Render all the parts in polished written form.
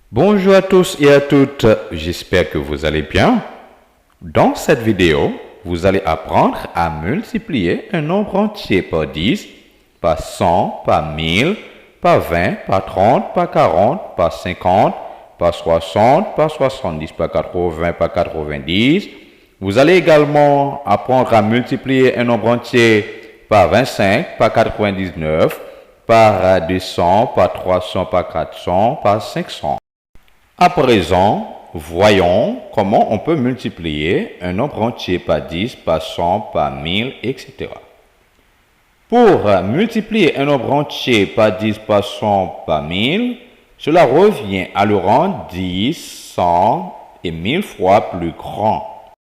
Bonjour à tous et à toutes, j'espère que vous allez bien. Dans cette vidéo, vous allez apprendre à multiplier un nombre entier par 10, par 100, par 1000, par 20, par 30, par 40, par 50, par 60, par 70, par 80, par 90. Vous allez également apprendre à multiplier un nombre entier par 25, par 99, par 200, par 300, par 400, par 500. À présent, voyons comment on peut multiplier un nombre entier par 10, par 100, par 1000, etc. Pour multiplier un nombre entier par 10, par 100, par 1000, cela revient à le rendre 10, 100 et 1000 fois plus grand.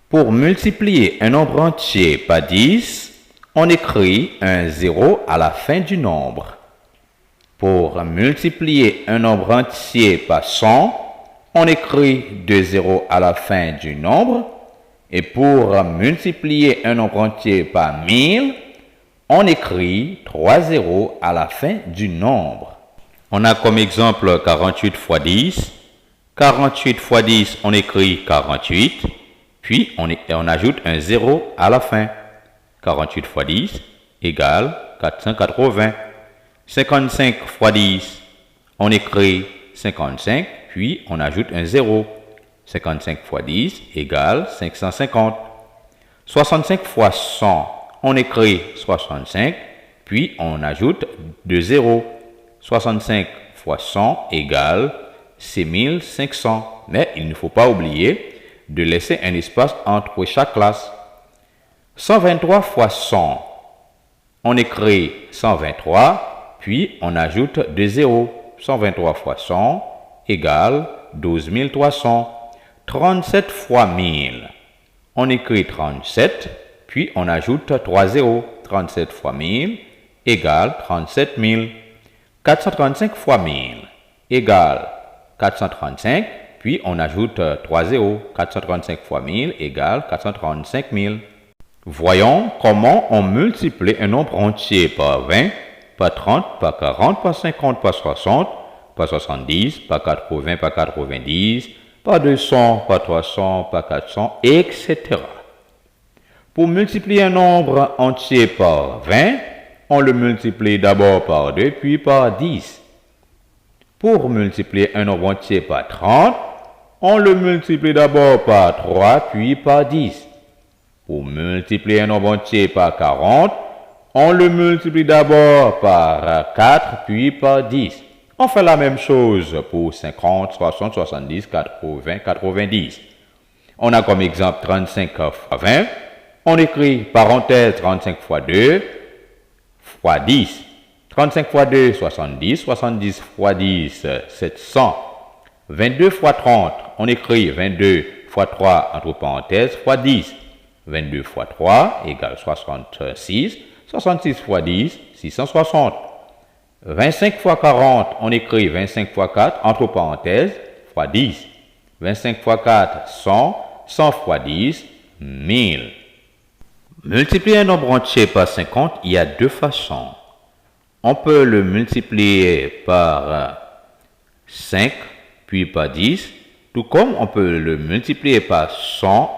Pour multiplier un nombre entier par 10, on écrit un 0 à la fin du nombre. Pour multiplier un nombre entier par 100, on écrit 2 zéros à la fin du nombre. Et pour multiplier un nombre entier par 1000, on écrit 3 zéros à la fin du nombre. On a comme exemple 48 fois 10. 48 fois 10, on écrit 48, puis on ajoute un 0 à la fin. 48 fois 10 égale 480. 55 fois 10, on écrit 55, puis on ajoute un 0. 55 fois 10 égale 550. 65 fois 100, on écrit 65, puis on ajoute 2 zéros. 65 fois 100 égale 6500. Mais il ne faut pas oublier de laisser un espace entre chaque classe. 123 fois 100, on écrit 123, puis on ajoute 2 zéros. 123 fois 100 égale 12 300. 37 fois 1000. On écrit 37, puis on ajoute 3 zéros. 37 fois 1000 égale 37 000. 435 fois 1000 égale 435, puis on ajoute 3 zéros. 435 fois 1000 égale 435 000. Voyons comment on multiplie un nombre entier par 20, par 30, par 40, par 50, par 60, par 70, par 80, par 90, par 200, par 300, par 400, etc. Pour multiplier un nombre entier par 20, on le multiplie d'abord par 2, puis par 10. Pour multiplier un nombre entier par 30, on le multiplie d'abord par 3, puis par 10. Pour multiplier un nombre entier par 40, on le multiplie d'abord par 4, puis par 10. On fait la même chose pour 50, 60, 70, 80, 90. On a comme exemple 35 fois 20. On écrit parenthèse 35 fois 2 fois 10. 35 fois 2, 70. 70 fois 10, 700. 22 fois 30, on écrit 22 fois 3 entre parenthèses fois 10. 22 fois 3 égale 66. 66 fois 10, 660. 25 fois 40, on écrit 25 fois 4, entre parenthèses, fois 10. 25 fois 4, 100. 100 fois 10, 1000. Multiplier un nombre entier par 50, il y a deux façons. On peut le multiplier par 5, puis par 10, tout comme on peut le multiplier par 100,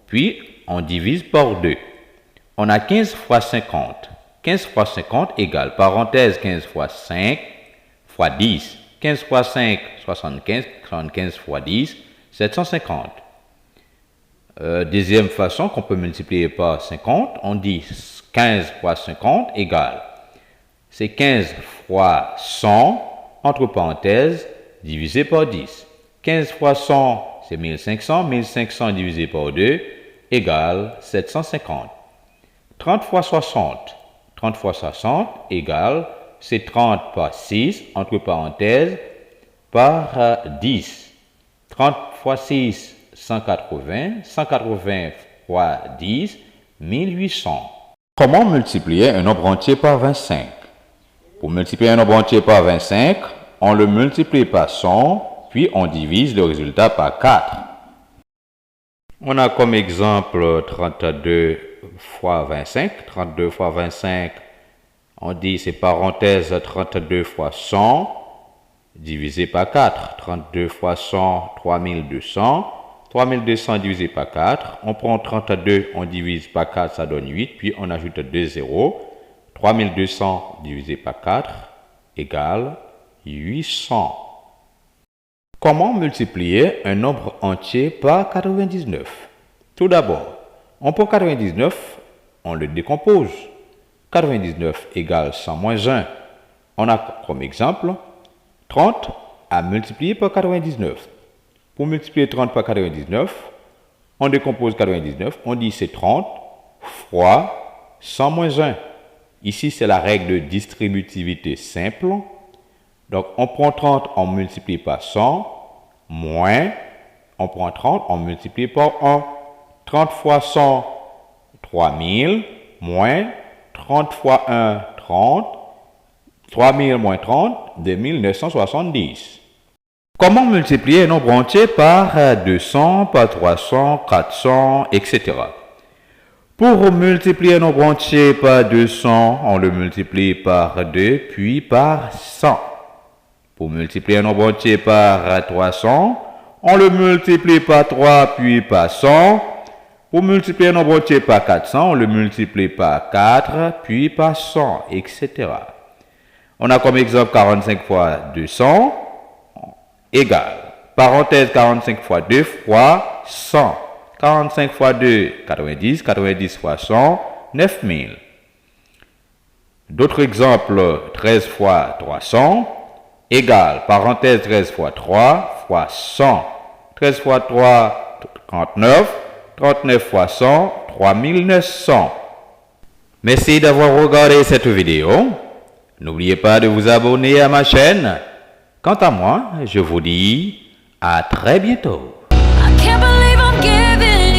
puis on divise par 2. On a 15 fois 50. 15 fois 50 égale, parenthèse 15 fois 5 fois 10. 15 fois 5, 75. 75 fois 10, 750. Deuxième façon qu'on peut multiplier par 50, on dit 15 fois 50 égale. C'est 15 fois 100, entre parenthèses, divisé par 10. 15 fois 100, c'est 1500. 1500 divisé par 2 égale 750. 30 fois 60. 30 fois 60 égale, c'est 30 par 6, entre parenthèses, par 10. 30 fois 6, 180. 180 fois 10, 1800. Comment multiplier un nombre entier par 25? Pour multiplier un nombre entier par 25, on le multiplie par 100, puis on divise le résultat par 4. On a comme exemple 32 fois 25. 32 fois 25, on dit c'est parenthèse 32 fois 100. divisé par 4. 32 fois 100, 3200. 3200 divisé par 4. On prend 32, on divise par 4, ça donne 8. Puis on ajoute 2 zéros. 3200 divisé par 4 égale 800. Comment multiplier un nombre entier par 99? Tout d'abord, on prend 99, on le décompose. 99 égale 100 moins 1. On a comme exemple 30 à multiplier par 99. Pour multiplier 30 par 99, on décompose 99, on dit c'est 30 fois 100 moins 1. Ici, c'est la règle de distributivité simple. Donc, on prend 30, on multiplie par 100, moins, on prend 30, on multiplie par 1. 30 fois 100, 3000, moins, 30 fois 1, 30, 3000 moins 30, 2970. Comment multiplier un nombre entier par 200, par 300, 400, etc. Pour multiplier un nombre entier par 200, on le multiplie par 2, puis par 100. Pour multiplier un nombre entier par 300, on le multiplie par 3, puis par 100. Pour multiplier un nombre entier par 400, on le multiplie par 4, puis par 100, etc. On a comme exemple 45 fois 200 égale, parenthèse 45 fois 2 fois 100. 45 fois 2, 90. 90 fois 100, 9000. D'autres exemples, 13 fois 300 égale, parenthèse 13 fois 3 fois 100. 13 fois 3, 39. 39 fois 100, 3900. Merci d'avoir regardé cette vidéo. N'oubliez pas de vous abonner à ma chaîne. Quant à moi, je vous dis à très bientôt. I can't believe I'm giving